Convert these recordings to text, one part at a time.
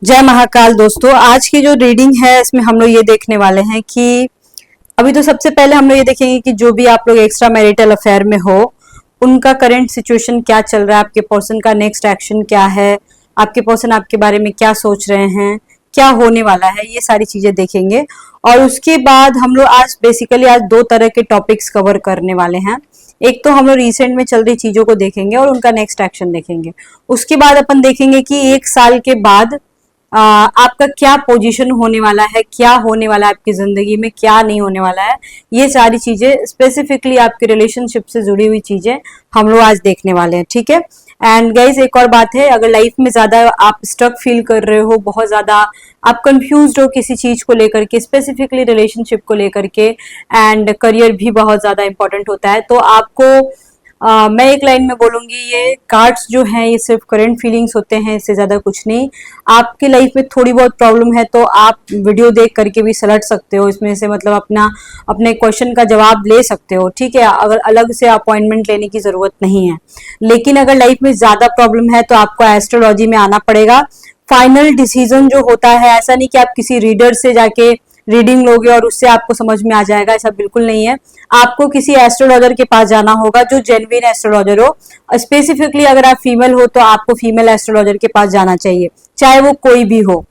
जय महाकाल दोस्तों। आज की जो रीडिंग है इसमें हम लोग ये देखने वाले हैं कि अभी तो सबसे पहले हम लोग ये देखेंगे कि जो भी आप लोग एक्स्ट्रा मैरिटल अफेयर में हो उनका करंट सिचुएशन क्या चल रहा है, आपके पर्सन का नेक्स्ट एक्शन क्या है, आपके पर्सन आपके बारे में क्या सोच रहे हैं, क्या होने वाला है, ये सारी चीजें देखेंगे। और उसके बाद हम लोग आज बेसिकली दो तरह के टॉपिक्स कवर करने वाले हैं। एक तो हम लोग रिसेंट में चल रही चीजों को देखेंगे और उनका नेक्स्ट एक्शन देखेंगे। उसके बाद अपन देखेंगे कि एक साल के बाद आपका क्या पोजीशन होने वाला है, क्या होने वाला है आपकी जिंदगी में, क्या नहीं होने वाला है। ये सारी चीजें स्पेसिफिकली आपके रिलेशनशिप से जुड़ी हुई चीजें हम लोग आज देखने वाले हैं, ठीक है। एंड गाइज एक और बात है, अगर लाइफ में ज्यादा आप स्ट्रक फील कर रहे हो, बहुत ज्यादा आप कंफ्यूज्ड हो किसी चीज को लेकर के, स्पेसिफिकली रिलेशनशिप को लेकर के, एंड करियर भी बहुत ज्यादा इंपॉर्टेंट होता है, तो आपको मैं एक लाइन में बोलूंगी, ये कार्ड्स जो हैं ये सिर्फ करंट फीलिंग्स होते हैं, इससे ज्यादा कुछ नहीं। आपकी लाइफ में थोड़ी बहुत प्रॉब्लम है तो आप वीडियो देख करके भी सलट सकते हो इसमें से, मतलब अपने क्वेश्चन का जवाब ले सकते हो, ठीक है। अगर अलग से अपॉइंटमेंट लेने की जरूरत नहीं है। लेकिन अगर लाइफ में ज्यादा प्रॉब्लम है तो आपको एस्ट्रोलॉजी में आना पड़ेगा। फाइनल डिसीजन जो होता है, ऐसा नहीं कि आप किसी रीडर से जाके रीडिंग लोगे और उससे आपको समझ में आ जाएगा, ऐसा बिल्कुल नहीं है। आपको किसी एस्ट्रोलॉजर के पास जाना होगा जो जेन्युइन एस्ट्रोलॉजर हो। स्पेसिफिकली अगर आप फीमेल हो तो आपको फीमेल एस्ट्रोलॉजर के पास जाना चाहिए, चाहे वो कोई भी हो,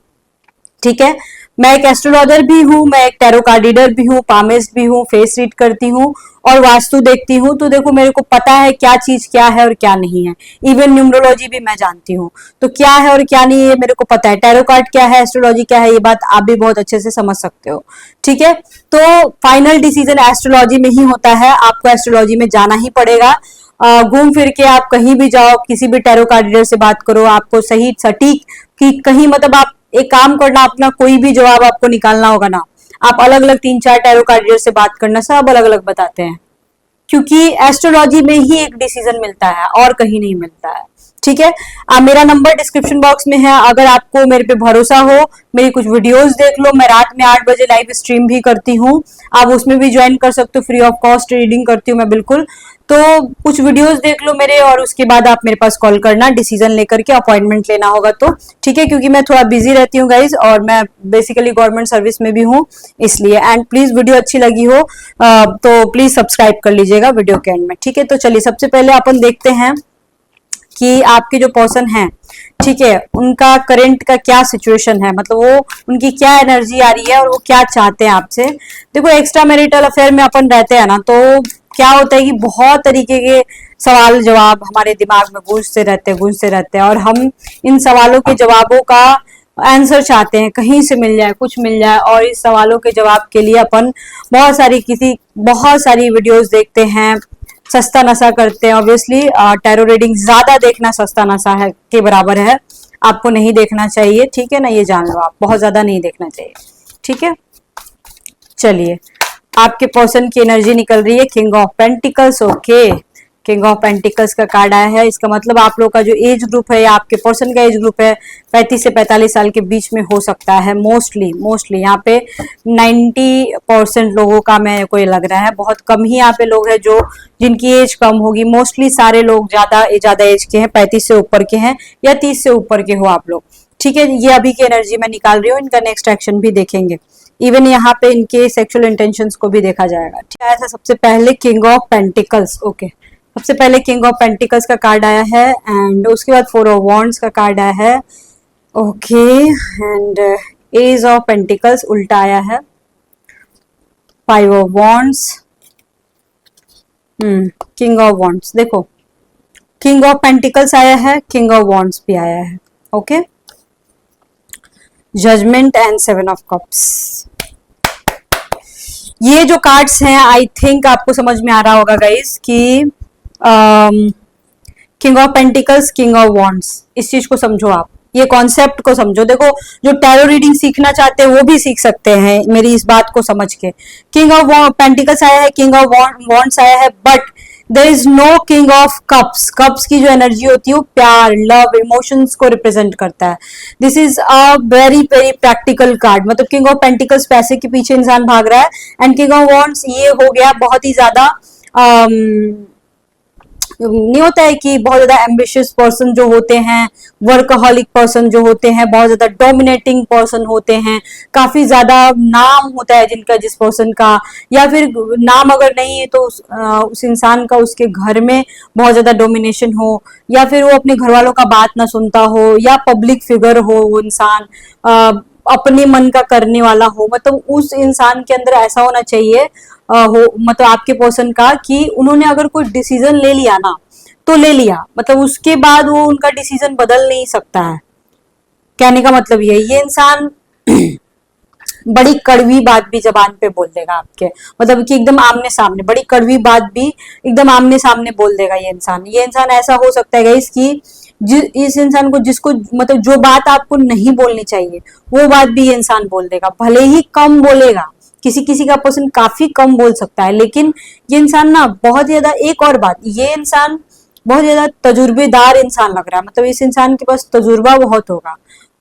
ठीक है। मैं एक एस्ट्रोलॉजर भी हूँ, मैं एक टैरो कार्ड रीडर भी हूँ, पामिस्ट भी हूँ, फेस रीड करती हूँ और वास्तु देखती हूँ। तो देखो मेरे को पता है क्या चीज क्या है और क्या नहीं है। इवन न्यूमरोलॉजी भी मैं जानती हूँ, तो क्या है और क्या नहीं है मेरे को पता है। टैरो कार्ड क्या है, एस्ट्रोलॉजी क्या है, ये बात आप भी बहुत अच्छे से समझ सकते हो, ठीक है। तो फाइनल डिसीजन एस्ट्रोलॉजी में ही होता है, आपको एस्ट्रोलॉजी में जाना ही पड़ेगा। घूम फिर के आप कहीं भी जाओ, किसी भी टैरो कार्ड रीडर से बात करो, आपको सही सटीक कि कहीं, मतलब आप एक काम करना, अपना कोई भी जवाब आपको निकालना होगा ना, आप अलग अलग 3-4 टैरो कार्ड रीडर से बात करना, सब अलग अलग बताते हैं, क्योंकि एस्ट्रोलॉजी में ही एक डिसीजन मिलता है और कहीं नहीं मिलता है, ठीक है। मेरा नंबर डिस्क्रिप्शन बॉक्स में है, अगर आपको मेरे पे भरोसा हो मेरी कुछ वीडियोस देख लो। मैं रात में 8 बजे लाइव स्ट्रीम भी करती हूँ, आप उसमें भी ज्वाइन कर सकते हो, फ्री ऑफ कॉस्ट रीडिंग करती हूँ मैं बिल्कुल। तो कुछ वीडियोस देख लो मेरे और उसके बाद आप मेरे पास कॉल करना, डिसीजन लेकर के अपॉइंटमेंट लेना होगा तो, ठीक है। क्योंकि मैं थोड़ा बिजी रहती हूँ गाइज और मैं बेसिकली गवर्नमेंट सर्विस में भी हूँ इसलिए। एंड प्लीज वीडियो अच्छी लगी हो तो प्लीज सब्सक्राइब कर लीजिएगा वीडियो के एंड में, ठीक है। तो चलिए सबसे पहले अपन देखते हैं कि आपके जो पर्सन है, ठीक है, उनका करंट का क्या सिचुएशन है, मतलब वो उनकी क्या एनर्जी आ रही है और वो क्या चाहते हैं आपसे। देखो एक्स्ट्रा मैरिटल अफेयर में अपन रहते हैं ना, तो क्या होता है कि बहुत तरीके के सवाल जवाब हमारे दिमाग में गूंजते रहते हैं और हम इन सवालों के जवाबों का आंसर चाहते हैं, कहीं से मिल जाए, कुछ मिल जाए। और इस सवालों के जवाब के लिए अपन बहुत सारी वीडियोस देखते हैं, सस्ता नशा करते हैं। ऑब्वियसली टैरो रीडिंग ज्यादा देखना सस्ता नशा है के बराबर है, आपको नहीं देखना चाहिए, ठीक है ना, ये जान लो, आप बहुत ज्यादा नहीं देखना चाहिए, ठीक है। चलिए आपके पर्सन की एनर्जी निकल रही है king of pentacles, okay. King of pentacles का कार्ड आया है, इसका मतलब आप लोग का जो एज ग्रुप है या आपके पर्सन का एज ग्रुप है 35 से 45 साल के बीच में हो सकता है। मोस्टली यहाँ पे 90% लोगों का मेरे को ये लग रहा है, बहुत कम ही यहाँ पे लोग हैं जो जिनकी एज कम होगी। मोस्टली सारे लोग ज्यादा एज के हैं, 35 से ऊपर के हैं या 30 से ऊपर के हो आप लोग, ठीक है। ये अभी की एनर्जी में निकाल रही हूँ, इनका नेक्स्ट एक्शन भी देखेंगे, इवन यहाँ पे इनके सेक्सुअल इंटेंशंस को भी देखा जाएगा, ठीक है। ऐसा सबसे पहले किंग ऑफ पेंटिकल्स, ओके। सबसे पहले किंग ऑफ पेंटिकल्स का कार्ड आया है एंड उसके बाद 4 ऑफ वॉन्ड्स का कार्ड आया है, okay. And ace of pentacles उल्टा आया है, 5 of wands, king of wands. देखो किंग ऑफ पेंटिकल्स आया है, किंग ऑफ वॉन्ड्स भी आया है, okay. Judgement and 7 of cups. ये जो कार्ड्स हैं आई थिंक आपको समझ में आ रहा होगा गाइस कि king of pentacles, king of wands, इस चीज को समझो आप, ये कॉन्सेप्ट को समझो। देखो जो टैरो रीडिंग सीखना चाहते हैं वो भी सीख सकते हैं मेरी इस बात को समझ के। किंग ऑफ पेंटिकल्स आया है, किंग ऑफ वॉन्ड्स आया है, but there is no king of cups. Cups की जो एनर्जी होती है वो प्यार, लव, इमोशंस को रिप्रेजेंट करता है। This is a very very practical card, मतलब किंग ऑफ पेंटिकल्स पैसे के पीछे इंसान भाग रहा है एंड किंग ऑफ वॉन्ड्स ये हो गया बहुत ही ज्यादा नहीं होता है कि बहुत ज्यादा एम्बिशियस पर्सन जो होते हैं, वर्कaholic पर्सन जो होते हैं, बहुत ज्यादा डोमिनेटिंग पर्सन होते हैं, काफी ज्यादा नाम होता है जिनका, जिस पर्सन का, या फिर नाम अगर नहीं है तो उस इंसान का उसके घर में बहुत ज्यादा डोमिनेशन हो, या फिर वो अपने घर वालों का बात ना सुनता हो, या पब्लिक फिगर हो वो इंसान, अपने मन का करने वाला हो, मतलब उस इंसान के अंदर ऐसा होना चाहिए हो, मतलब आपके पर्सन का, कि उन्होंने अगर कोई डिसीजन ले लिया ना तो ले लिया, मतलब उसके बाद वो उनका डिसीजन बदल नहीं सकता है। कहने का मतलब ये इंसान बड़ी कड़वी बात भी जबान पे बोल देगा आपके, मतलब कि एकदम आमने सामने बड़ी कड़वी बात भी एकदम आमने सामने बोल देगा ये इंसान ऐसा हो सकता है गाइस कि इस इंसान को, जिसको मतलब जो बात आपको नहीं बोलनी चाहिए वो बात भी ये इंसान बोल देगा, भले ही कम बोलेगा, किसी किसी का पर्सन काफी कम बोल सकता है, लेकिन ये इंसान ना बहुत ज्यादा, एक और बात, ये इंसान बहुत ज्यादा तजुर्बेदार इंसान लग रहा है, मतलब इस इंसान के पास तजुर्बा बहुत होगा।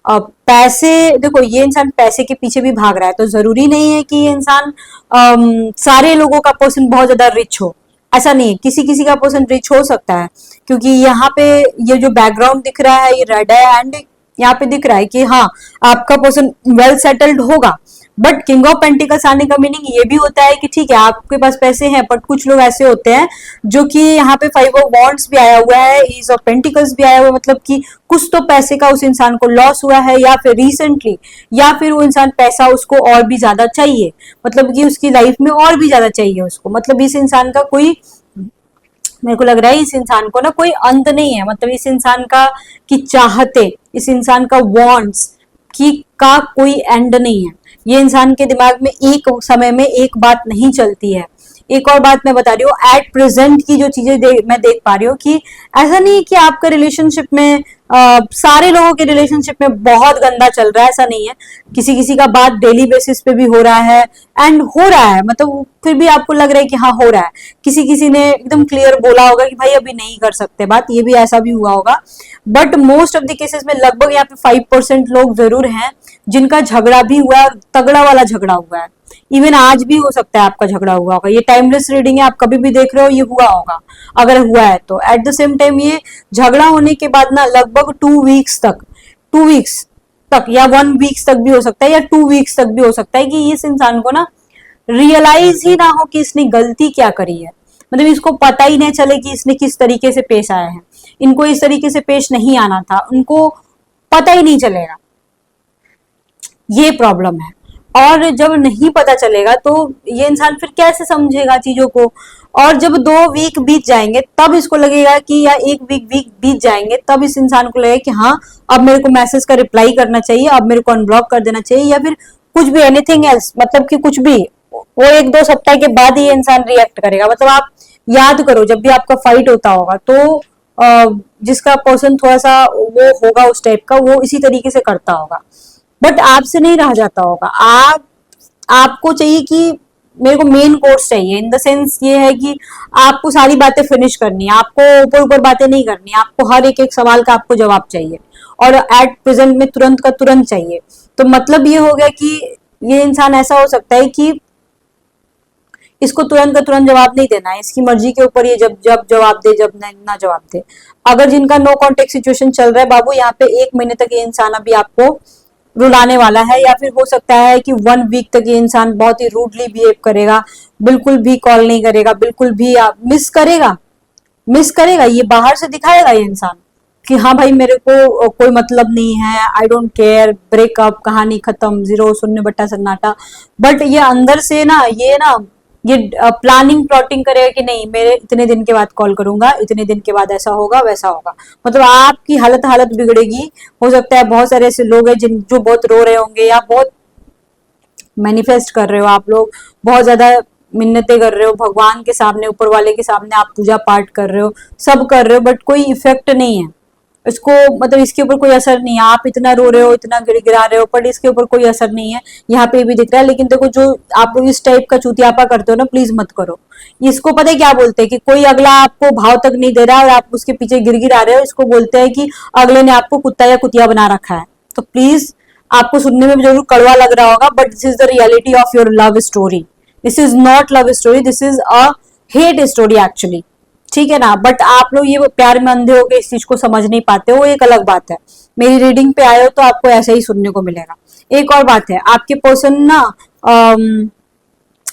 पैसे, देखो ये इंसान पैसे के पीछे भी भाग रहा है, तो जरूरी नहीं है कि ये इंसान सारे लोगों का पर्सन बहुत ज्यादा रिच हो, ऐसा नहीं है, किसी किसी का पर्सन रिच हो सकता है, क्योंकि यहाँ पे ये जो बैकग्राउंड दिख रहा है ये रेड है, एंड यहाँ पे दिख रहा है कि हाँ आपका पर्सन वेल सेटल्ड होगा। बट किंग ऑफ पेंटिकल्स आने का मीनिंग ये भी होता है कि ठीक है आपके पास पैसे हैं, बट कुछ लोग ऐसे होते हैं जो कि यहाँ पे फाइव ऑफ वॉन्ड्स भी आया हुआ है, ईज ऑफ पेंटिकल्स भी आया हुआ है, मतलब कि कुछ तो पैसे का उस इंसान को लॉस हुआ है, या फिर रिसेंटली, या फिर वो इंसान पैसा उसको और भी ज्यादा चाहिए, मतलब कि उसकी लाइफ में और भी ज्यादा चाहिए उसको, मतलब इस इंसान का कोई, मेरे को लग रहा है इस इंसान को ना कोई अंत नहीं है, मतलब इस इंसान का की चाहते, इस इंसान का वांट्स की का कोई एंड नहीं है। ये इंसान के दिमाग में एक समय में एक बात नहीं चलती है। एक और बात मैं बता रही हूँ, एट प्रेजेंट की जो चीजें मैं देख पा रही हूँ कि ऐसा नहीं है कि आपका रिलेशनशिप में सारे लोगों के रिलेशनशिप में बहुत गंदा चल रहा है, ऐसा नहीं है, किसी किसी का बात डेली बेसिस पे भी हो रहा है, एंड हो रहा है, मतलब फिर भी आपको लग रहा है कि हाँ हो रहा है, किसी किसी ने एकदम क्लियर बोला होगा कि भाई अभी नहीं कर सकते बात, ये भी ऐसा भी हुआ होगा, but most of the cases में लगभग यहाँ पे 5% लोग जरूर हैं जिनका झगड़ा भी हुआ है, तगड़ा वाला झगड़ा हुआ है, इवन आज भी हो सकता है आपका झगड़ा हुआ होगा, ये टाइमलेस रीडिंग है, आप कभी भी देख रहे हो ये हुआ होगा, अगर हुआ है तो एट द सेम टाइम ये झगड़ा होने के बाद ना लगभग 2 वीक्स तक या 1 वीक्स तक भी हो सकता है, या 2 वीक्स तक भी हो सकता है कि इस इंसान को ना रियलाइज ही ना हो कि इसने गलती क्या करी है, मतलब इसको पता ही नहीं चले कि इसने किस तरीके से पेश आया है, इनको इस तरीके से पेश नहीं आना था, उनको पता ही नहीं चलेगा, ये प्रॉब्लम है। और जब नहीं पता चलेगा तो ये इंसान फिर कैसे समझेगा चीजों को, और जब 2 वीक बीत जाएंगे तब इसको लगेगा कि, या 1 वीक बीत जाएंगे तब इस इंसान को लगेगा कि हाँ अब मेरे को मैसेज का रिप्लाई करना चाहिए, अब मेरे को अनब्लॉक कर देना चाहिए, या फिर कुछ भी, एनीथिंग एल्स, मतलब कि कुछ भी, वो 1-2 सप्ताह के बाद ही इंसान रिएक्ट करेगा। मतलब आप याद करो जब भी आपका फाइट होता होगा तो जिसका पर्सन थोड़ा सा वो होगा उस टाइप का, वो इसी तरीके से करता होगा, बट आपसे नहीं रह जाता होगा, आपको चाहिए कि मेरे को मेन कोर्स चाहिए, इन द सेंस ये है कि आपको सारी बातें फिनिश करनी है, आपको ऊपर ऊपर बातें नहीं करनी, आपको हर एक एक सवाल का आपको जवाब चाहिए, और एट प्रेजेंट में तुरंत का तुरंत चाहिए। तो मतलब ये हो गया कि ये इंसान ऐसा हो सकता है कि इसको तुरंत का तुरंत जवाब नहीं देना है, इसकी मर्जी के ऊपर ये जब जब जवाब दे, जब ना जवाब दे। अगर जिनका नो कॉन्टेक्ट सिचुएशन चल रहा है बाबू, यहाँ पे 1 महीने तक ये इंसान अभी आपको रुलाने वाला है, या फिर हो सकता है कि 1 वीक तक ये इंसान बहुत ही रूडली बिहेव करेगा, बिल्कुल भी कॉल नहीं करेगा, बिल्कुल भी मिस करेगा, ये बाहर से दिखाएगा ये इंसान कि हाँ भाई मेरे को कोई मतलब नहीं है, आई डोंट केयर, ब्रेकअप, कहानी खत्म, 0 शून्य बट्टा सन्नाटा। बट ये अंदर से ना ये प्लानिंग प्लॉटिंग करेगा कि नहीं मेरे इतने दिन के बाद कॉल करूंगा, इतने दिन के बाद ऐसा होगा वैसा होगा, मतलब आपकी हालत बिगड़ेगी। हो सकता है बहुत सारे ऐसे लोग हैं जो बहुत रो रहे होंगे, या बहुत मैनिफेस्ट कर रहे हो आप लोग, बहुत ज्यादा मिन्नतें कर रहे हो भगवान के सामने, ऊपर वाले के सामने आप पूजा पाठ कर रहे हो, सब कर रहे हो, बट कोई इफेक्ट नहीं है इसको, मतलब इसके ऊपर कोई असर नहीं है। आप इतना रो रहे हो, इतना गिड़गिड़ा रहे हो, पर इसके ऊपर कोई असर नहीं है, यहाँ पे भी दिख रहा है। लेकिन देखो जो आप लोग इस टाइप का चूतियापा करते हो ना, प्लीज मत करो। इसको पता है क्या बोलते हैं कि कोई अगला आपको भाव तक नहीं दे रहा और आप उसके पीछे गिड़गिड़ा रहे हो, इसको बोलते हैं कि अगले ने आपको कुत्ता या कुतिया बना रखा है। तो प्लीज, आपको सुनने में जरूर कड़वा लग रहा होगा, but this is the reality of your love story. This is not love story, this is a hate story actually. ठीक है ना। बट आप लोग ये प्यार में अंधे हो के इस चीज को समझ नहीं पाते हो, एक अलग बात है। मेरी रीडिंग पे आए हो तो आपको ऐसा ही सुनने को मिलेगा। एक और बात है, आपके पर्सन ना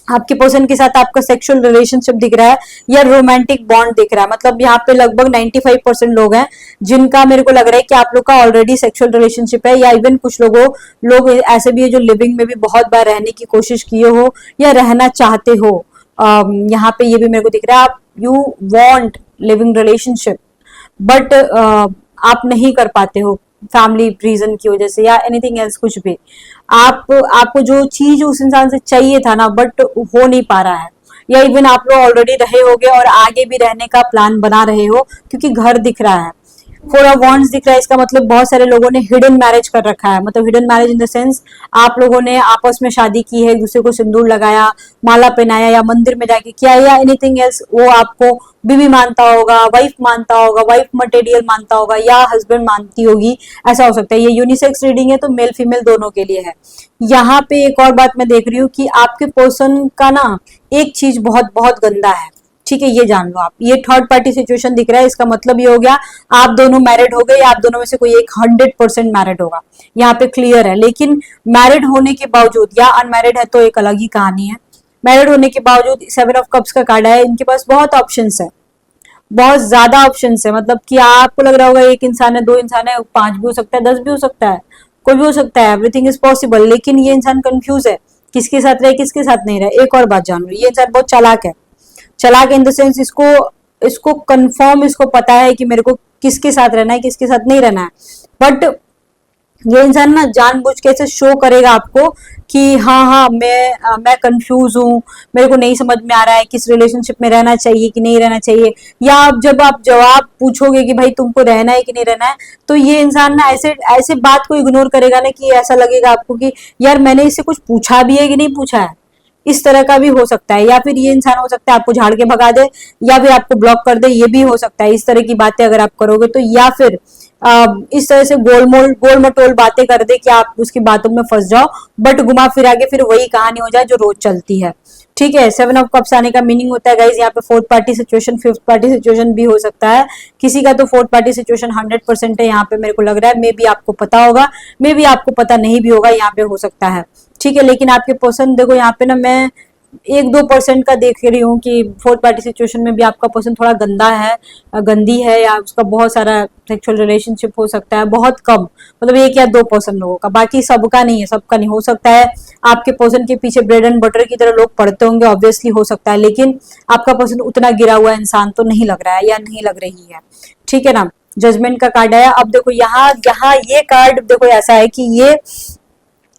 आपके पर्सन के साथ आपका सेक्सुअल रिलेशनशिप दिख रहा है या रोमांटिक बॉन्ड दिख रहा है। मतलब यहाँ पे लगभग 95% लोग हैं जिनका मेरे को लग रहा है कि आप लोग का ऑलरेडी सेक्सुअल रिलेशनशिप है, या इवन कुछ लोग ऐसे भी है जो लिविंग में भी बहुत बार रहने की कोशिश किए हो या रहना चाहते हो। यहाँ पे ये भी मेरे को दिख रहा है, आप you want living relationship but आप नहीं कर पाते हो फैमिली रीजन की वजह से या एनीथिंग एल्स, कुछ भी। आपको जो चीज उस इंसान से चाहिए था ना, बट हो नहीं पा रहा है, या इवन आप लोग ऑलरेडी रहे होगे और आगे भी रहने का प्लान बना रहे हो क्योंकि घर दिख रहा है। फोर ऑफ वॉन्ड्स दिख रहा है, इसका मतलब बहुत सारे लोगों ने हिडन मैरिज कर रखा है। मतलब hidden marriage in the sense आप लोगों ने आपस में शादी की है, एक दूसरे को सिंदूर लगाया, माला पहनाया या मंदिर में जाके किया या एनीथिंग एल्स। वो आपको बीवी मानता होगा, वाइफ मानता होगा, वाइफ मटेरियल मानता होगा या हस्बैंड मानती होगी, ऐसा हो सकता है। ये यूनिसेक्स रीडिंग है तो मेल फीमेल दोनों के लिए है। यहाँ पे एक और बात मैं देख रही हूँ कि आपके पर्सन का ना एक चीज बहुत बहुत गंदा है, ठीक है, ये जान लो आप। ये थर्ड पार्टी सिचुएशन दिख रहा है, इसका मतलब ये हो गया आप दोनों मैरिड हो गए या आप दोनों में से कोई एक 100% मैरिड होगा, यहाँ पे क्लियर है। लेकिन मैरिड होने के बावजूद या अनमैरिड है तो एक अलग ही कहानी है। मैरिड होने के बावजूद 7 ऑफ कप्स का कार्ड है, इनके पास बहुत ऑप्शंस है, बहुत ज्यादा ऑप्शंस है। मतलब कि आपको लग रहा होगा एक इंसान है, दो इंसान है, 5 भी हो सकता है, 10 भी हो सकता है, कोई भी हो सकता है, एवरीथिंग इज पॉसिबल। लेकिन ये इंसान कंफ्यूज है, किसके साथ रहे किसके साथ नहीं रहे। एक और बात जान लो, ये इंसान बहुत चालाक है। चालाक इन द सेंस इसको कंफर्म इसको पता है कि मेरे को किसके साथ रहना है किसके साथ नहीं रहना है। बट ये इंसान ना जानबूझ के ऐसे शो करेगा आपको कि हाँ हाँ मैं कंफ्यूज हूँ, मेरे को नहीं समझ में आ रहा है किस रिलेशनशिप में रहना चाहिए कि नहीं रहना चाहिए। या आप जब आप जवाब पूछोगे कि भाई तुमको रहना है कि नहीं रहना है, तो ये इंसान ना ऐसे ऐसे बात को इग्नोर करेगा ना कि ऐसा लगेगा आपको कि यार मैंने इससे कुछ पूछा भी है कि नहीं पूछा है। इस तरह का भी हो सकता है। या फिर ये इंसान हो सकता है आपको झाड़ के भगा दे या फिर आपको ब्लॉक कर दे, ये भी हो सकता है। इस तरह की बातें अगर आप करोगे तो, या फिर इस तरह से गोल मटोल बातें कर दे कि आप उसकी बातों में फंस जाओ, बट घुमा फिरा के फिर वही कहानी हो जाए जो रोज चलती है। ठीक है, 7 ऑफ कप्स आने का मीनिंग होता है गाइज यहाँ पे fourth party situation, fifth party situation भी हो सकता है। किसी का तो फोर्थ पार्टी सिचुएशन 100% है यहाँ पे, मेरे को लग रहा है। मे बी आपको पता होगा, मे बी आपको पता नहीं भी होगा, यहाँ पे हो सकता है। ठीक है, लेकिन आपके पर्सन देखो यहाँ पे ना, मैं 1-2% का देख रही हूँ कि फोर्थ पार्टी सिचुएशन में भी आपका पर्सन थोड़ा गंदा है, गंदी है, या उसका बहुत सारा सेक्सुअल रिलेशनशिप हो सकता है। बहुत कम, मतलब 1 या 2% लोगों का, बाकी सबका नहीं है, सबका नहीं हो सकता है। आपके पर्सन के पीछे ब्रेड एंड बटर की तरह लोग पड़ते होंगे, ऑब्वियसली हो सकता है, लेकिन आपका पर्सन उतना गिरा हुआ इंसान तो नहीं लग रहा है या नहीं लग रही है। ठीक है ना। जजमेंट का कार्ड आया। अब देखो यहाँ यहाँ ये कार्ड देखो ऐसा है कि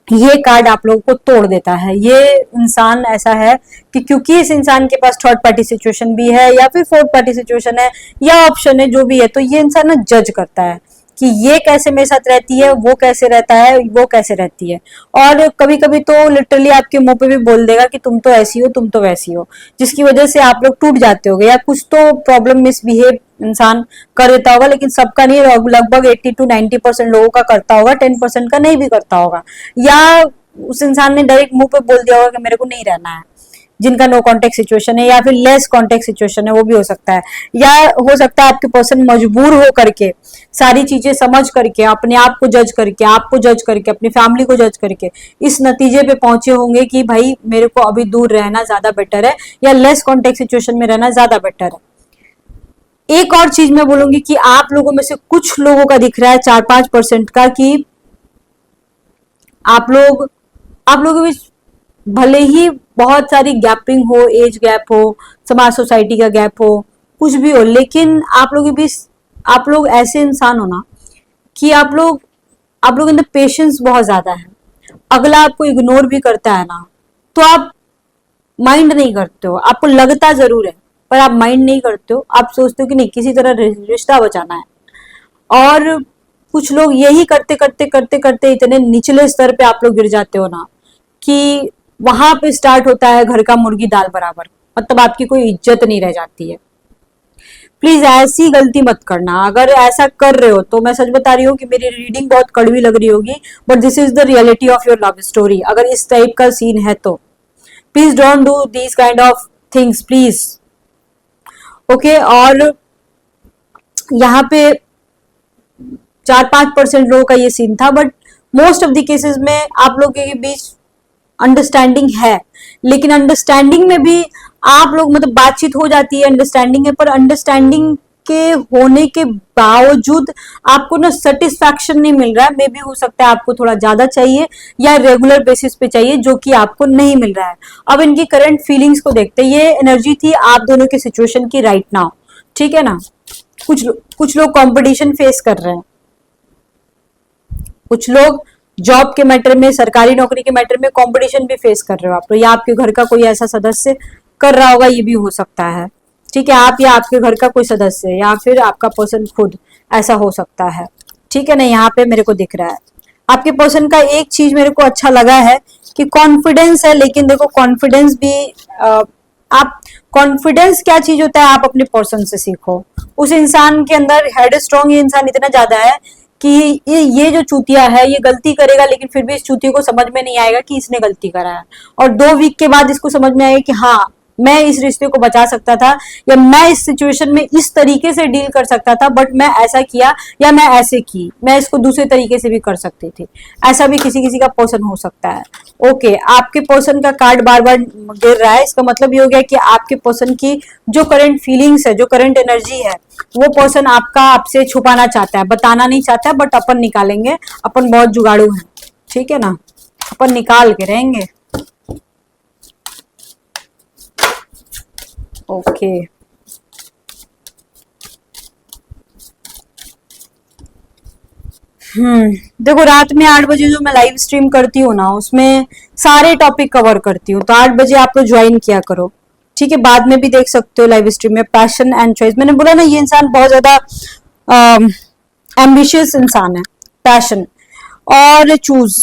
ये कार्ड आप लोगों को तोड़ देता है। ये इंसान ऐसा है कि क्योंकि इस इंसान के पास थर्ड पार्टी सिचुएशन भी है या फिर फोर्थ पार्टी सिचुएशन है या ऑप्शन है जो भी है, तो ये इंसान ना जज करता है कि ये कैसे मेरे साथ रहती है, वो कैसे रहता है, वो कैसे रहती है। और कभी कभी तो लिटरली आपके मुंह पे भी बोल देगा कि तुम तो ऐसी हो, तुम तो वैसी हो, जिसकी वजह से आप लोग टूट जाते होगे या कुछ तो प्रॉब्लम मिसबिहेव इंसान कर देता होगा। लेकिन सबका नहीं, लगभग 80 to 90% लोगों का करता होगा, 10% का नहीं भी करता होगा। या उस इंसान ने डायरेक्ट मुंह पे बोल दिया होगा कि मेरे को नहीं रहना है, जिनका नो कॉन्टेक्ट सिचुएशन है या फिर लेस कॉन्टेक्ट सिचुएशन है, वो भी हो सकता है। या हो सकता है आपके पर्सन मजबूर हो करके, सारी चीजें समझ करके, अपने आप को जज करके, आपको जज करके, अपनी फैमिली को जज करके इस नतीजे पे पहुंचे होंगे कि भाई मेरे को अभी दूर रहना ज्यादा बेटर है या लेस कॉन्टेक्ट सिचुएशन में रहना ज्यादा बेटर है। एक और चीज मैं बोलूंगी कि आप लोगों में से कुछ लोगों का दिख रहा है 4-5% का कि आप लोगों के बीच भले ही बहुत सारी गैपिंग हो, एज गैप हो, समाज सोसाइटी का गैप हो, कुछ भी हो, लेकिन आप लोगों के बीच आप लोग ऐसे इंसान हो ना कि आप लोग अंदर पेशेंस बहुत ज्यादा है। अगला आपको इग्नोर भी करता है ना, तो आप माइंड नहीं करते हो, आपको लगता जरूर है पर आप माइंड नहीं करते हो। आप सोचते हो कि नहीं, किसी तरह रिश्ता बचाना है। और कुछ लोग यही करते करते करते करते इतने निचले स्तर पे आप लोग गिर जाते हो ना कि वहां पे स्टार्ट होता है घर का मुर्गी दाल बराबर, मतलब आपकी कोई इज्जत नहीं रह जाती है। प्लीज ऐसी गलती मत करना। अगर ऐसा कर रहे हो तो मैं सच बता रही हूँ कि मेरी रीडिंग बहुत कड़वी लग रही होगी, but this is the reality of your love story. अगर इस टाइप का सीन है तो please don't do these kind of things, please. Okay, और यहाँ पे 4-5% लोगों का ये सीन था, but most of the cases में आप लोगों के बीच अंडरस्टैंडिंग है। लेकिन अंडरस्टैंडिंग में भी आप लोग मतलब बातचीत हो जाती है, अंडरस्टैंडिंग है, पर अंडरस्टैंडिंग के होने के बावजूद आपको ना सेटिस्फैक्शन नहीं मिल रहा है। मे बी हो सकता है आपको थोड़ा ज्यादा चाहिए या रेगुलर बेसिस पे चाहिए, जो कि आपको नहीं मिल रहा है। अब इनकी करंट फीलिंग्स को देखते हैं। ये एनर्जी थी आप दोनों की सिचुएशन की राइट नाउ, ठीक है ना। कुछ लोग कंपटीशन फेस कर रहे हैं, कुछ लोग जॉब के मैटर में, सरकारी नौकरी के मैटर में कंपटीशन भी फेस कर रहे हो आप, या आपके घर का कोई ऐसा सदस्य कर रहा होगा, ये भी हो सकता है, ठीक है। आप या आपके घर का कोई सदस्य या फिर आपका पर्सन खुद, ऐसा हो सकता है, ठीक है ना। यहाँ पे मेरे को दिख रहा है आपके पर्सन का एक चीज मेरे को अच्छा लगा है कि कॉन्फिडेंस है। लेकिन देखो कॉन्फिडेंस भी आप कॉन्फिडेंस क्या चीज होता है, आप अपने पर्सन से सीखो। उस इंसान के अंदर हेड स्ट्रॉन्ग, ये इंसान इतना ज्यादा है कि ये जो चूतिया है ये गलती करेगा, लेकिन फिर भी इस चूतिया को समझ में नहीं आएगा कि इसने गलती करा है, और 2 वीक के बाद इसको समझ में आएगा कि हाँ मैं इस रिश्ते को बचा सकता था, या मैं इस सिचुएशन में इस तरीके से डील कर सकता था, बट मैं ऐसा किया या मैं ऐसे की, मैं इसको दूसरे तरीके से भी कर सकती थी। ऐसा भी किसी किसी का पर्सन हो सकता है। ओके, आपके पर्सन का कार्ड बार बार गिर रहा है, इसका मतलब ये हो गया कि आपके पर्सन की जो करंट फीलिंग्स है, जो करंट एनर्जी है, वो पर्सन आपका आपसे छुपाना चाहता है, बताना नहीं चाहता है, बट अपन निकालेंगे। अपन बहुत जुगाड़ू हैं, ठीक है ना, अपन निकाल के रहेंगे। ओके, देखो रात में 8 बजे जो मैं लाइव स्ट्रीम करती हूँ ना, उसमें सारे टॉपिक कवर करती हूँ, तो 8 बजे आप लोग ज्वाइन किया करो, ठीक है। बाद में भी देख सकते हो लाइव स्ट्रीम में। पैशन एंड चॉइस, मैंने बोला ना ये इंसान बहुत ज्यादा एम्बिशियस इंसान है। पैशन और चूज,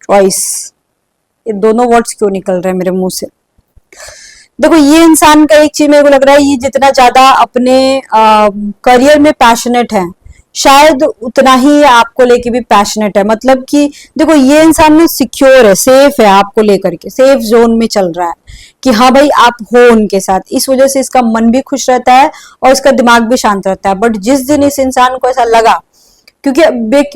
चॉइस, ये दोनों वर्ड्स क्यों निकल रहे हैं मेरे मुंह से। देखो ये इंसान का एक चीज मेरे को लग रहा है, ये जितना ज्यादा अपने करियर में पैशनेट है, शायद उतना ही आपको लेके भी पैशनेट है। मतलब कि देखो ये इंसान में सिक्योर है, सेफ है, आपको लेकर के सेफ जोन में चल रहा है कि हाँ भाई आप हो उनके साथ। इस वजह से इसका मन भी खुश रहता है और इसका दिमाग भी शांत रहता है। बट जिस दिन इस इंसान को ऐसा लगा, क्योंकि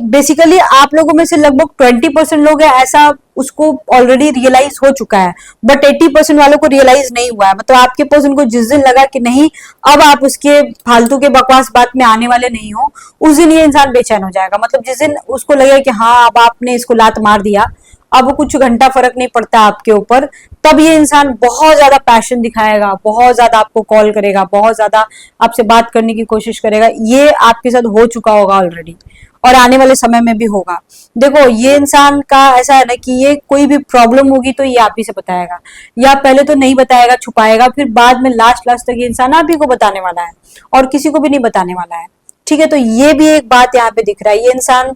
बेसिकली आप लोगों में से लगभग 20% लोग हैं ऐसा उसको ऑलरेडी रियलाइज हो चुका है, बट 80% वालों को रियलाइज नहीं हुआ है। मतलब आपके पर्सन को जिस दिन लगा कि नहीं अब आप उसके फालतू के बकवास बात में आने वाले नहीं हो, उस दिन ये इंसान बेचैन हो जाएगा। मतलब जिस दिन उसको लगेगा कि हाँ अब आपने इसको लात मार दिया, अब कुछ घंटा फर्क नहीं पड़ता आपके ऊपर, तब ये इंसान बहुत ज्यादा पैशन दिखाएगा, बहुत ज्यादा आपको कॉल करेगा, बहुत ज्यादा आपसे बात करने की कोशिश करेगा। ये आपके साथ हो चुका होगा ऑलरेडी और आने वाले समय में भी होगा। देखो ये इंसान का ऐसा है ना कि ये कोई भी प्रॉब्लम होगी तो ये आप ही से बताएगा, या पहले तो नहीं बताएगा, छुपाएगा, फिर बाद में लास्ट तक ये इंसान आप ही को बताने वाला है और किसी को भी नहीं बताने वाला है, ठीक है। तो ये भी एक बात यहाँ पे दिख रहा है। ये इंसान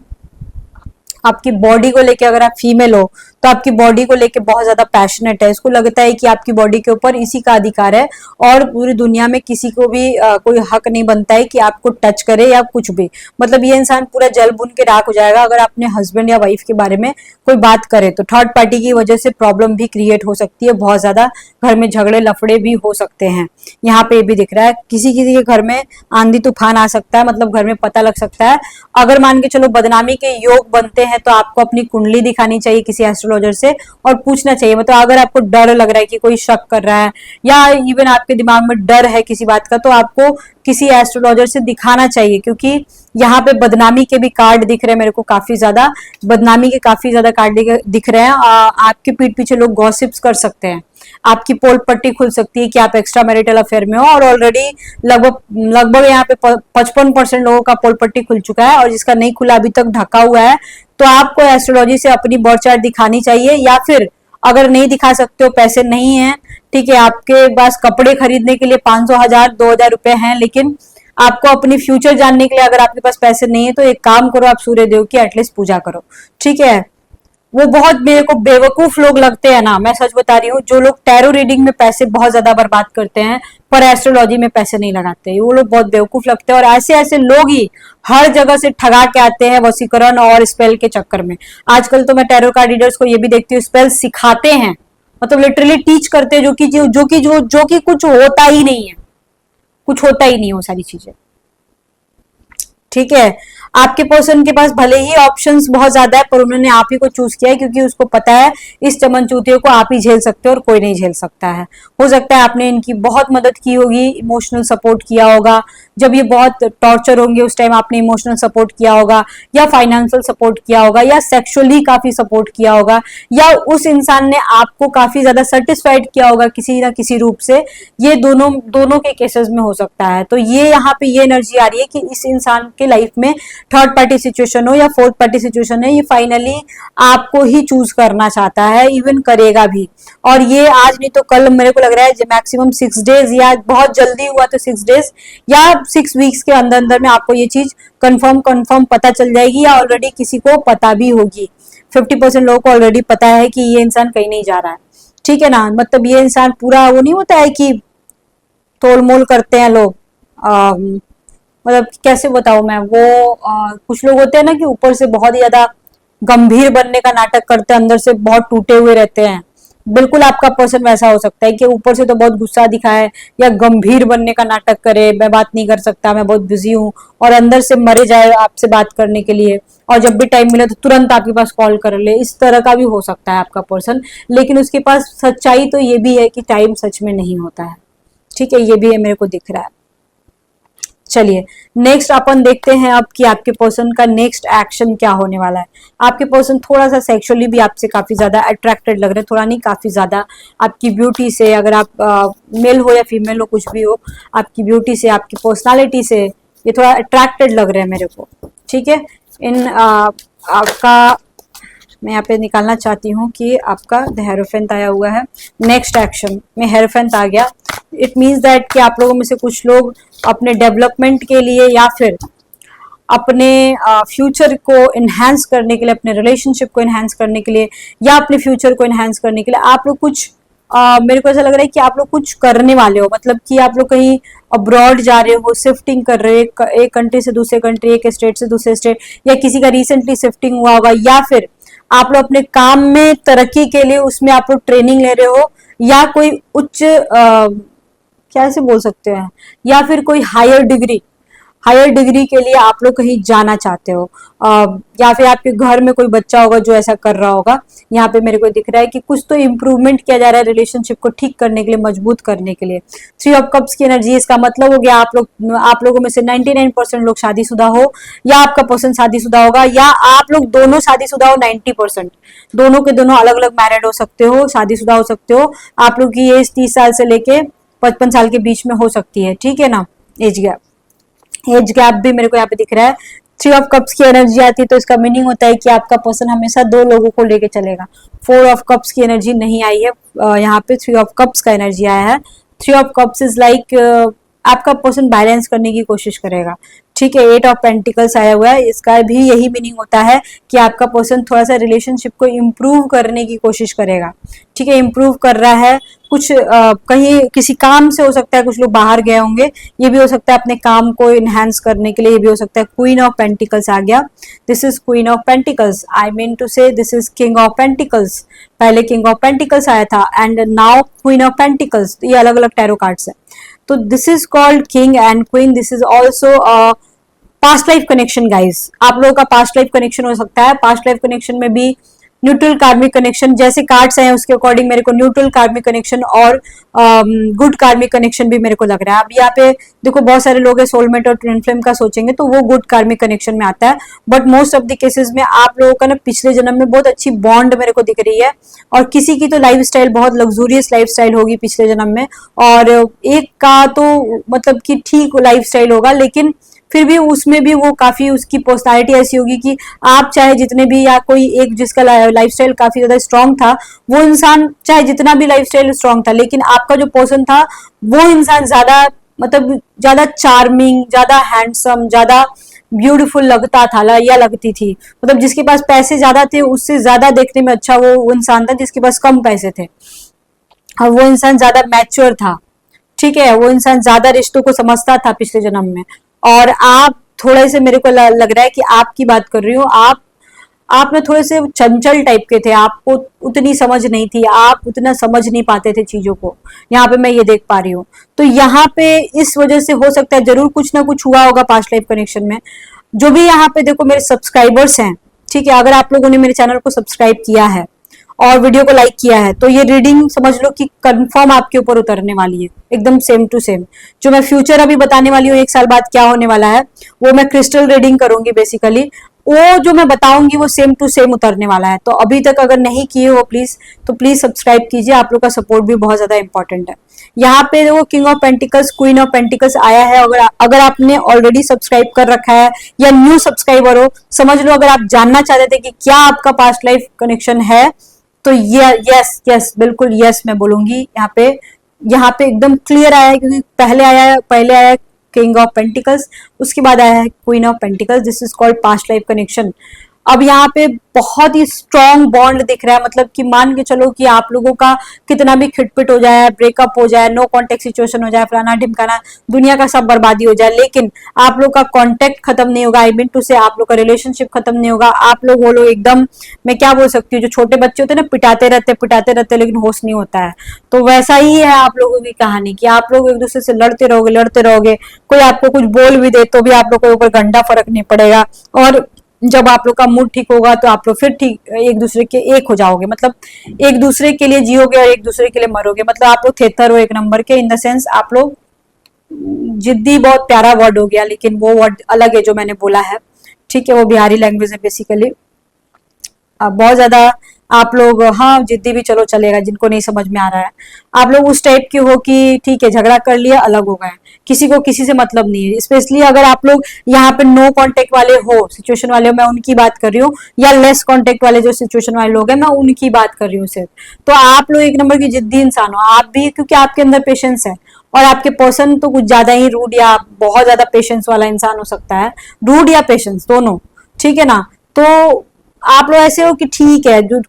आपकी बॉडी को लेके, अगर आप फीमेल हो तो आपकी बॉडी को लेके बहुत ज्यादा पैशनेट है। इसको लगता है कि आपकी बॉडी के ऊपर इसी का अधिकार है और पूरी दुनिया में किसी को भी कोई हक नहीं बनता है कि आपको टच करे या कुछ भी। मतलब ये इंसान पूरा जल बुन के राख हो जाएगा अगर अपने हस्बैंड या वाइफ के बारे में कोई बात करे तो। थर्ड पार्टी की वजह से प्रॉब्लम भी क्रिएट हो सकती है, बहुत ज्यादा घर में झगड़े लफड़े भी हो सकते हैं। यहाँ पे भी दिख रहा है किसी किसी के घर में आंधी तूफान आ सकता है, मतलब घर में पता लग सकता है। अगर मान के चलो बदनामी के योग बनते हैं तो आपको अपनी कुंडली दिखानी चाहिए किसी एस्ट्रोलॉजर से और पूछना चाहिए। मतलब अगर आपको डर लग रहा है कि कोई शक कर रहा है या इवन आपके दिमाग में डर है किसी बात का, तो आपको किसी एस्ट्रोलॉजर से दिखाना चाहिए, क्योंकि यहाँ पे बदनामी के भी कार्ड दिख रहे हैं मेरे को, काफी ज्यादा बदनामी के काफी ज्यादा कार्ड दिख रहे हैं। आपके पीठ पीछे लोग गॉसिप्स कर सकते हैं, आपकी पोल पट्टी खुल सकती है कि आप एक्स्ट्रा मैरिटल अफेयर में हो, और ऑलरेडी लगभग यहाँ पे 55% लोगों का पोल पट्टी खुल चुका है और जिसका नहीं खुला अभी तक ढका हुआ है। तो आपको एस्ट्रोलॉजी से अपनी बर्थ चार्ट दिखानी चाहिए, या फिर अगर नहीं दिखा सकते हो, पैसे नहीं है, ठीक है, आपके पास कपड़े खरीदने के लिए 500, 1000, 2000 रुपए हैं, लेकिन आपको अपनी फ्यूचर जानने के लिए अगर आपके पास पैसे नहीं है तो एक काम करो, आप सूर्य देव की एटलीस्ट पूजा करो, ठीक है। वो बहुत मेरे को बेवकूफ लोग लगते हैं ना, मैं सच बता रही हूँ, जो लोग टैरो रीडिंग में पैसे बहुत ज्यादा बर्बाद करते हैं पर एस्ट्रोलॉजी में पैसे नहीं लगाते, वो लोग बहुत बेवकूफ लगते हैं। और ऐसे ऐसे लोग ही हर जगह से ठगा के आते हैं वसीकरण और स्पेल के चक्कर में। आजकल तो मैं टैरो कार्ड रीडर्स को ये भी देखती हूँ, स्पेल सिखाते हैं, मतलब लिटरली टीच करते हैं, जो कि कुछ होता ही नहीं है। कुछ होता ही नहीं वो सारी चीजें। ठीक है, आपके पर्सन के पास भले ही ऑप्शंस बहुत ज्यादा है, पर उन्होंने आप ही को चूज किया है क्योंकि उसको पता है इस चमन चूतियों को आप ही झेल सकते हो और कोई नहीं झेल सकता है। हो सकता है आपने इनकी बहुत मदद की होगी, इमोशनल सपोर्ट किया होगा, जब ये बहुत टॉर्चर होंगे उस टाइम आपने इमोशनल सपोर्ट किया होगा, या फाइनेंशियल सपोर्ट किया होगा, या सेक्सुअली काफी सपोर्ट किया होगा, या उस इंसान ने आपको काफी ज्यादा सेटिस्फाइड किया होगा किसी ना किसी रूप से। ये दोनों दोनों के केसेस में हो सकता है। तो ये यहाँ पे ये एनर्जी आ रही है कि इस इंसान के लाइफ में थर्ड पार्टी सिचुएशन हो या फोर्थ पार्टी सिचुएशन है, ये फाइनली आपको ही चूज करना चाहता है, इवन करेगा भी। और ये आज नहीं तो कल, मेरे को लग रहा है मैक्सिमम 6 डेज, या बहुत जल्दी हुआ तो 6 डेज या 6 वीक्स के अंदर अंदर में आपको ये चीज कंफर्म पता चल जाएगी, या ऑलरेडी किसी को पता भी होगी। 50% लोगों को ऑलरेडी पता है कि ये इंसान कहीं नहीं जा रहा है। ठीक है ना, मतलब ये इंसान पूरा वो नहीं होता है कि तोल मोल करते हैं लोग, मतलब कैसे बताऊं मैं, वो कुछ लोग होते हैं ना कि ऊपर से बहुत ही ज्यादा गंभीर बनने का नाटक करते हैं, अंदर से बहुत टूटे हुए रहते हैं। बिल्कुल आपका पर्सन वैसा हो सकता है कि ऊपर से तो बहुत गुस्सा दिखाए या गंभीर बनने का नाटक करे, मैं बात नहीं कर सकता, मैं बहुत बिजी हूँ, और अंदर से मरे जाए आपसे बात करने के लिए, और जब भी टाइम मिले तो तुरंत आपके पास कॉल कर ले। इस तरह का भी हो सकता है आपका पर्सन, लेकिन उसके पास सच्चाई तो ये भी है कि टाइम सच में नहीं होता है। ठीक है, ये भी है, मेरे को दिख रहा है। चलिए नेक्स्ट अपन देखते हैं अब कि आपके पर्सन का नेक्स्ट एक्शन क्या होने वाला है। आपके पर्सन थोड़ा सा सेक्सुअली भी आपसे काफी ज्यादा अट्रैक्टेड लग रहे हैं, थोड़ा नहीं काफी ज्यादा, आपकी ब्यूटी से, अगर आप मेल हो या फीमेल हो कुछ भी हो, आपकी ब्यूटी से, आपकी पर्सनालिटी से ये थोड़ा अट्रैक्टेड लग रहे हैं मेरे को। ठीक है, इन आपका मैं यहाँ पे निकालना चाहती हूँ कि आपका द हेरोफेंट आया हुआ है, नेक्स्ट एक्शन में हेरोफेंट आ गया। इट मीन्स दैट कि आप लोगों में से कुछ लोग अपने डेवलपमेंट के लिए या फिर अपने फ्यूचर को इन्हांस करने के लिए, अपने रिलेशनशिप को इन्हांस करने के लिए, या अपने फ्यूचर को इन्हांस करने के लिए आप लोग कुछ मेरे को ऐसा लग रहा है कि आप लोग कुछ करने वाले हो, मतलब कि आप लोग कहीं अब्रॉड जा रहे हो, शिफ्टिंग कर रहे हो एक कंट्री से दूसरे कंट्री, एक स्टेट से दूसरे स्टेट, या किसी का रिसेंटली शिफ्टिंग हुआ होगा, या फिर आप लोग अपने काम में तरक्की के लिए उसमें आप लोग ट्रेनिंग ले रहे हो, या कोई उच्च क्या से बोल सकते हैं, या फिर कोई हायर डिग्री के लिए आप लोग कहीं जाना चाहते हो, या फिर आपके घर में कोई बच्चा होगा जो ऐसा कर रहा होगा। यहाँ पे मेरे को दिख रहा है कि कुछ तो इम्प्रूवमेंट किया जा रहा है रिलेशनशिप को ठीक करने के लिए, मजबूत करने के लिए। 3 ऑफ कप्स की एनर्जी, इसका मतलब हो गया आप लोगों में से 99% लोग शादीशुदा हो, या आपका पर्सन शादीशुदा होगा, या आप लोग दोनों शादीशुदा हो 90%, दोनों के दोनों अलग अलग मैरिड हो सकते हो, शादीशुदा हो सकते हो। आप लोग की एज 30 साल से लेके 55 साल के बीच में हो सकती है। ठीक है ना, एज गैप भी मेरे को यहाँ पे दिख रहा है। 3 ऑफ कप्स की एनर्जी आती है तो इसका मीनिंग होता है कि आपका पर्सन हमेशा 2 लोगों को लेके चलेगा। 4 ऑफ कप्स की एनर्जी नहीं आई है, यहाँ पे 3 ऑफ कप्स का एनर्जी आया है। 3 ऑफ कप्स इज लाइक आपका पर्सन बैलेंस करने की कोशिश करेगा। ठीक है, 8 ऑफ पेंटिकल्स आया हुआ है, इसका भी यही मीनिंग होता है कि आपका पर्सन थोड़ा सा रिलेशनशिप को इम्प्रूव करने की कोशिश करेगा। ठीक है, इम्प्रूव कर रहा है कुछ कहीं किसी काम से हो सकता है, कुछ लोग बाहर गए होंगे, ये भी हो सकता है अपने काम को इनहेंस करने के लिए, ये भी हो सकता है। क्वीन ऑफ पेंटिकल्स आ गया, this is queen of pentacles, I mean to say this is king of pentacles. पहले किंग ऑफ पेंटिकल्स आया था and now queen of pentacles, ये अलग अलग टैरो कार्ड्स है। तो this is called king and queen, this is also past life connection guys. आप लोगों का पास्ट लाइफ कनेक्शन हो सकता है। पास्ट लाइफ कनेक्शन में भी न्यूट्रल कार्मिक कनेक्शन, जैसे कार्ड्स हैं उसके अकॉर्डिंग मेरे को न्यूट्रल कार्मिक कनेक्शन और गुड कार्मिक कनेक्शन भी मेरे को लग रहा है। अब यहाँ पे देखो बहुत सारे लोग हैं सोलमेट और ट्विन फ्लेम का सोचेंगे तो वो गुड कार्मिक कनेक्शन में आता है, but most of the cases में आप लोगों का ना पिछले जन्म में बहुत अच्छी बॉन्ड मेरे को दिख रही है, और किसी की तो लाइफ स्टाइल बहुत लग्जूरियस लाइफ स्टाइल होगी पिछले जन्म में, और एक का तो मतलब कि ठीक लाइफ स्टाइल होगा, लेकिन फिर भी उसमें भी वो काफी उसकी पर्सनालिटी ऐसी होगी कि आप चाहे जितने भी, या कोई एक जिसका लाइफस्टाइल काफी ज्यादा स्ट्रांग था, वो इंसान चाहे जितना भी लाइफस्टाइल स्ट्रांग था, लेकिन आपका जो पर्सन था वो इंसान ज्यादा मतलब ज्यादा चार्मिंग, ज्यादा हैंडसम, ज्यादा ब्यूटीफुल लगता था या लगती थी। मतलब जिसके पास पैसे ज्यादा थे उससे ज्यादा देखने में अच्छा वो इंसान था जिसके पास कम पैसे थे, और वो इंसान ज्यादा मैच्योर था। ठीक है, वो इंसान ज्यादा रिश्तों को समझता था पिछले जन्म में। और आप थोड़े से मेरे को लग रहा है कि आपकी बात कर रही हूँ, आप आप में थोड़े से चंचल टाइप के थे, आपको उतनी समझ नहीं थी, आप उतना समझ नहीं पाते थे चीजों को, यहाँ पे मैं ये देख पा रही हूँ। तो यहाँ पे इस वजह से हो सकता है जरूर कुछ ना कुछ हुआ होगा पास्ट लाइफ कनेक्शन में। जो भी यहाँ पे देखो मेरे सब्सक्राइबर्स हैं, ठीक है, अगर आप लोगों ने मेरे चैनल को सब्सक्राइब किया है और वीडियो को लाइक किया है तो ये रीडिंग समझ लो कि कंफर्म आपके ऊपर उतरने वाली है, एकदम सेम टू सेम। जो मैं फ्यूचर अभी बताने वाली हूँ 1 साल बाद क्या होने वाला है, वो मैं क्रिस्टल रीडिंग करूंगी बेसिकली, वो जो मैं बताऊंगी वो सेम टू सेम उतरने वाला है। तो अभी तक अगर नहीं किए हो प्लीज, तो प्लीज सब्सक्राइब कीजिए, आप लोग का सपोर्ट भी बहुत ज्यादा इंपॉर्टेंट है। यहाँ पे वो king of pentacles, queen of pentacles आया है। अगर आपने ऑलरेडी सब्सक्राइब कर रखा है या न्यू सब्सक्राइबर हो, समझ लो अगर आप जानना चाहते थे कि क्या आपका पास्ट लाइफ कनेक्शन है, तो ये यस यस बिल्कुल यस मैं बोलूंगी। यहाँ पे एकदम क्लियर आया है, क्योंकि पहले आया किंग ऑफ पेंटिकल्स, उसके बाद आया है queen of pentacles. This is called past life connection. अब यहाँ पे बहुत ही स्ट्रॉन्ग बॉन्ड दिख रहा है, मतलब कि मान के चलो कि आप लोगों का कितना भी खिटपिट हो जाए, ब्रेकअप हो जाए, नो कांटेक्ट सिचुएशन हो जाए, फलाना ढिमकाना, दुनिया का सब बर्बादी हो जाए, लेकिन आप लोग का कांटेक्ट खत्म नहीं होगा। आई मीन टू से आप लोग का रिलेशनशिप खत्म नहीं होगा। आप लोग वो लोग एकदम, मैं क्या बोल सकती हूँ, जो छोटे बच्चे होते हैं ना, पिटाते रहते लेकिन होश नहीं होता है, तो वैसा ही है आप लोगों की कहानी कि आप लोग एक दूसरे से लड़ते रहोगे। कोई आपको कुछ बोल भी दे तो भी आप लोग को ऊपर घंटा फर्क नहीं पड़ेगा, और जब आप लोग का मूड ठीक होगा तो आप लोग फिर ठीक एक दूसरे के एक हो जाओगे, मतलब एक दूसरे के लिए जियोगे और एक दूसरे के लिए मरोगे। मतलब आप लोग थेथर हो एक नंबर के, इन द सेंस आप लोग, जिद्दी बहुत प्यारा वर्ड हो गया लेकिन वो वर्ड अलग है जो मैंने बोला है, ठीक है, वो बिहारी लैंग्वेज है बेसिकली। बहुत ज्यादा आप लोग, हाँ जिद्दी भी चलो चलेगा, जिनको नहीं समझ में आ रहा है, आप लोग उस टाइप के हो कि ठीक है झगड़ा कर लिया अलग हो गए, किसी को किसी से मतलब नहीं है। स्पेशली अगर आप लोग यहाँ पे नो कांटेक्ट वाले हो, सिचुएशन वाले हो, मैं उनकी बात कर रही हूँ, या लेस कांटेक्ट वाले जो सिचुएशन वाले लोग हैं मैं उनकी बात कर रही हूँ सिर्फ। तो आप लोग एक नंबर की जिद्दी इंसान हो आप भी, क्योंकि आपके अंदर पेशेंस है, और आपके पर्सन तो कुछ ज्यादा ही रूड या बहुत ज्यादा पेशेंस वाला इंसान हो सकता है, रूड या पेशेंस दोनों, ठीक है ना। तो आप लोग ऐसे हो कि ठीक है, जो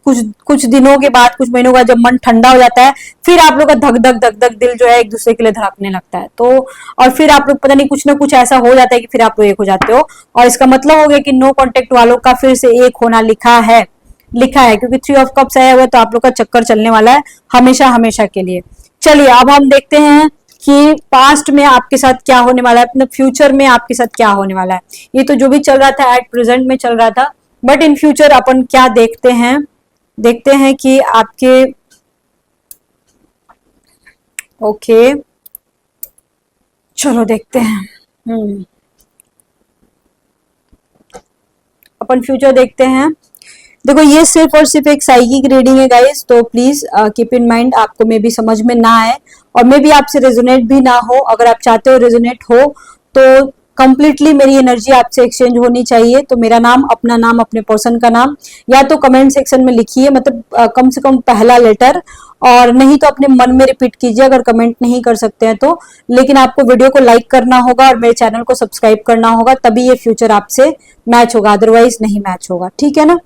कुछ दिनों के बाद, कुछ महीनों के बाद जब मन ठंडा हो जाता है, फिर आप लोग का धक धक दिल जो है एक दूसरे के लिए धड़कने लगता है। तो और फिर आप लोग पता नहीं कुछ ना कुछ ऐसा हो जाता है कि फिर आप लोग एक हो जाते हो, और इसका मतलब हो गया कि नो कांटेक्ट वालों का फिर से एक होना लिखा है, क्योंकि 3 ऑफ कप्स आया हुआ है, तो आप लोग का चक्कर चलने वाला है हमेशा हमेशा के लिए। चलिए अब हम देखते हैं कि पास्ट में आपके साथ क्या होने वाला है, अपने फ्यूचर में आपके साथ क्या होने वाला है। ये तो जो भी चल रहा था एट प्रेजेंट में चल रहा था, बट इन फ्यूचर अपन क्या देखते हैं कि आपके, ओके चलो देखते हैं। अपन फ्यूचर देखते हैं। देखो ये सिर्फ और सिर्फ एक साइकिक रीडिंग है गाइस, तो प्लीज कीप इन माइंड, आपको मे भी समझ में ना आए और मे भी आपसे रेजोनेट भी ना हो। अगर आप चाहते हो रेजोनेट हो तो कंप्लीटली मेरी एनर्जी आपसे एक्सचेंज होनी चाहिए। तो मेरा नाम, अपना नाम, अपने पर्सन का नाम या तो कमेंट सेक्शन में लिखिए, मतलब कम से कम पहला लेटर, और नहीं तो अपने मन में रिपीट कीजिए अगर कमेंट नहीं कर सकते हैं तो। लेकिन आपको वीडियो को लाइक करना होगा और मेरे चैनल को सब्सक्राइब करना होगा, तभी ये फ्यूचर आपसे मैच होगा, अदरवाइज नहीं मैच होगा, ठीक है ना।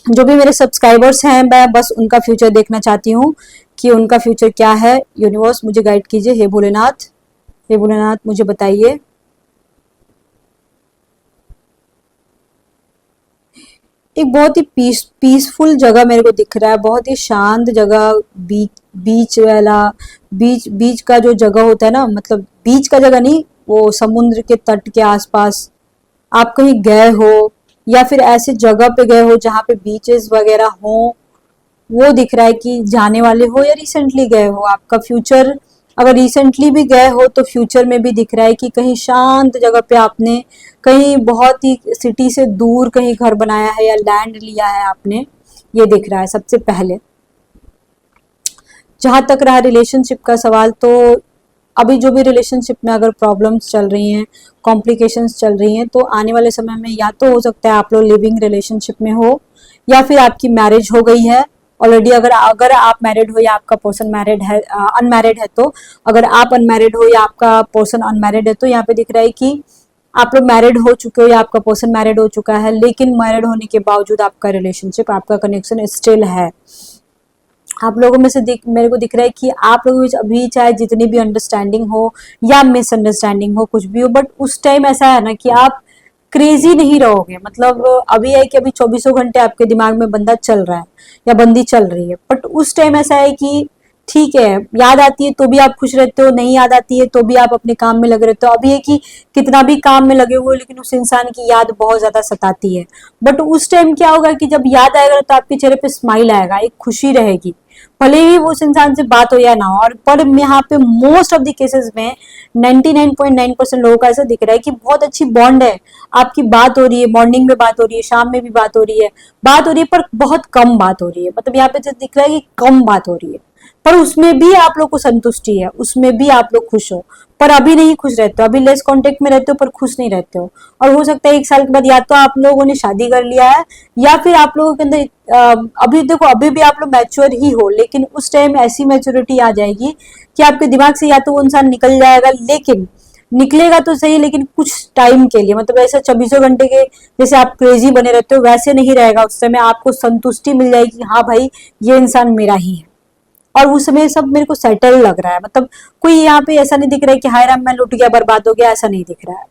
जो भी मेरे सब्सक्राइबर्स हैं, मैं बस उनका फ्यूचर देखना चाहती हूँ कि उनका फ्यूचर क्या है। यूनिवर्स मुझे गाइड कीजिए, हे भोलेनाथ मुझे बताइए। एक बहुत ही पीसफुल जगह मेरे को दिख रहा है, बहुत ही शांत जगह, बीच का जो जगह होता है ना, मतलब बीच का जगह नहीं, वो समुद्र के तट के आसपास आप कहीं गए हो या फिर ऐसे जगह पे गए हो जहाँ पे बीचेस वगैरह हो, वो दिख रहा है कि जाने वाले हो या रिसेंटली गए हो। आपका फ्यूचर, अगर रिसेंटली भी गए हो तो फ्यूचर में भी दिख रहा है कि कहीं शांत जगह पे आपने, कहीं बहुत ही सिटी से दूर कहीं घर बनाया है या लैंड लिया है आपने, ये दिख रहा है सबसे पहले। जहां तक रहा रिलेशनशिप का सवाल, तो अभी जो भी रिलेशनशिप में अगर प्रॉब्लम्स चल रही हैं, कॉम्प्लिकेशंस चल रही हैं, तो आने वाले समय में या तो हो सकता है आप लोग लिविंग रिलेशनशिप में हो या फिर आपकी मैरिज हो गई है ऑलरेडी। अगर आप मैरिड हो या आपका पर्सन मैरिड है, अनमैरिड है, तो अगर आप अनमैरिड हो या आपका पर्सन अनमैरिड है, तो यहाँ पे दिख रहा है कि आप लोग मैरिड हो चुके हो या आपका पर्सन मैरिड हो चुका है, लेकिन मैरिड होने के बावजूद आपका रिलेशनशिप, आपका कनेक्शन स्टिल है। आप लोगों में से मेरे को दिख रहा है कि आप लोगों में अभी चाहे जितनी भी अंडरस्टैंडिंग हो या मिसअंडरस्टैंडिंग हो, कुछ भी हो, बट उस टाइम ऐसा है ना कि आप क्रेजी नहीं रहोगे। मतलब अभी है कि अभी 24 घंटे आपके दिमाग में बंदा चल रहा है या बंदी चल रही है, बट उस टाइम ऐसा है कि ठीक है, याद आती है तो भी आप खुश रहते हो, नहीं याद आती है तो भी आप अपने काम में लगे रहते हो। अभी है कि कितना भी काम में लगे हुए हो लेकिन उस इंसान की याद बहुत ज्यादा सताती है। बट उस टाइम क्या होगा कि जब याद आएगा तो आपके चेहरे पे स्माइल आएगा, एक खुशी रहेगी, भले ही वो उस इंसान से बात हो या ना हो। और पर यहाँ पे मोस्ट ऑफ द केसेस में 99.9% लोगों का ऐसा दिख रहा है कि बहुत अच्छी बॉन्ड है, आपकी बात हो रही है, मॉर्निंग में बात हो रही है, शाम में भी बात हो रही है, पर बहुत कम बात हो रही है। मतलब यहाँ पे जो दिख रहा है कि कम बात हो रही है, पर उसमें भी आप लोग को संतुष्टि है, उसमें भी आप लोग खुश हो। पर अभी नहीं खुश रहते हो, अभी लेस कांटेक्ट में रहते हो पर खुश नहीं रहते हो। और हो सकता है 1 साल के बाद या तो आप लोगों ने शादी कर लिया है या फिर आप लोगों के अंदर अभी देखो, अभी भी आप लोग मैच्योर ही हो, लेकिन उस टाइम ऐसी मैच्योरिटी आ जाएगी कि आपके दिमाग से या तो वो इंसान निकल जाएगा, लेकिन निकलेगा तो सही लेकिन कुछ टाइम के लिए। मतलब ऐसा 24 घंटे के जैसे आप क्रेजी बने रहते हो वैसे नहीं रहेगा। उस समय आपको संतुष्टि मिल जाएगी, हाँ भाई ये इंसान मेरा ही है, और उस समय सब मेरे को सेटल लग रहा है। मतलब कोई यहाँ पे ऐसा नहीं दिख रहा है कि हाय राम मैं लुट गया, बर्बाद हो गया, ऐसा नहीं दिख रहा है।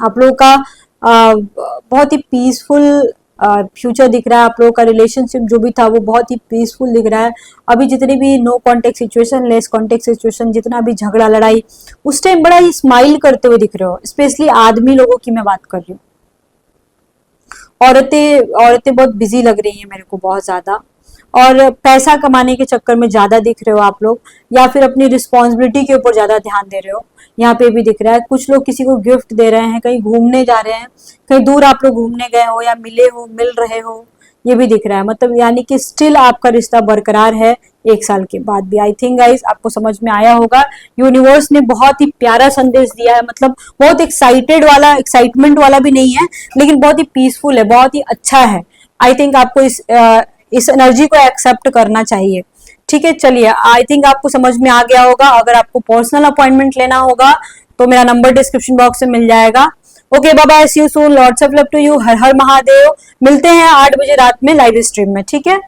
आप लोगों का बहुत ही पीसफुल फ्यूचर दिख रहा है। आप लोगों का रिलेशनशिप जो भी था वो बहुत ही पीसफुल दिख रहा है। अभी जितनी भी no contact situation, less contact situation, जितना भी झगड़ा लड़ाई, उस टाइम बड़ा ही स्माइल करते हुए दिख रहे हो। स्पेशली आदमी लोगों की मैं बात कर रही हूँ। औरतें औरतें बहुत बिजी लग रही हैं मेरे को, बहुत ज्यादा, और पैसा कमाने के चक्कर में ज्यादा दिख रहे हो आप लोग, या फिर अपनी रिस्पॉन्सिबिलिटी के ऊपर ज्यादा ध्यान दे रहे हो। यहाँ पे भी दिख रहा है कुछ लोग किसी को गिफ्ट दे रहे हैं, कहीं घूमने जा रहे हैं, कहीं दूर आप लोग घूमने गए हो या मिले हो, मिल रहे हो, ये भी दिख रहा है। मतलब यानी कि स्टिल आपका रिश्ता बरकरार है 1 साल के बाद भी। आई थिंक गाइस आपको समझ में आया होगा। यूनिवर्स ने बहुत ही प्यारा संदेश दिया है। मतलब बहुत एक्साइटमेंट वाला भी नहीं है, लेकिन बहुत ही पीसफुल है, बहुत ही अच्छा है। आई थिंक आपको इस एनर्जी को एक्सेप्ट करना चाहिए। ठीक है, चलिए, आई थिंक आपको समझ में आ गया होगा। अगर आपको पर्सनल अपॉइंटमेंट लेना होगा तो मेरा नंबर डिस्क्रिप्शन बॉक्स में मिल जाएगा। Okay, bye bye, see you soon, lots of love to you, हर हर महादेव। मिलते हैं 8 बजे रात में लाइव स्ट्रीम में, ठीक है।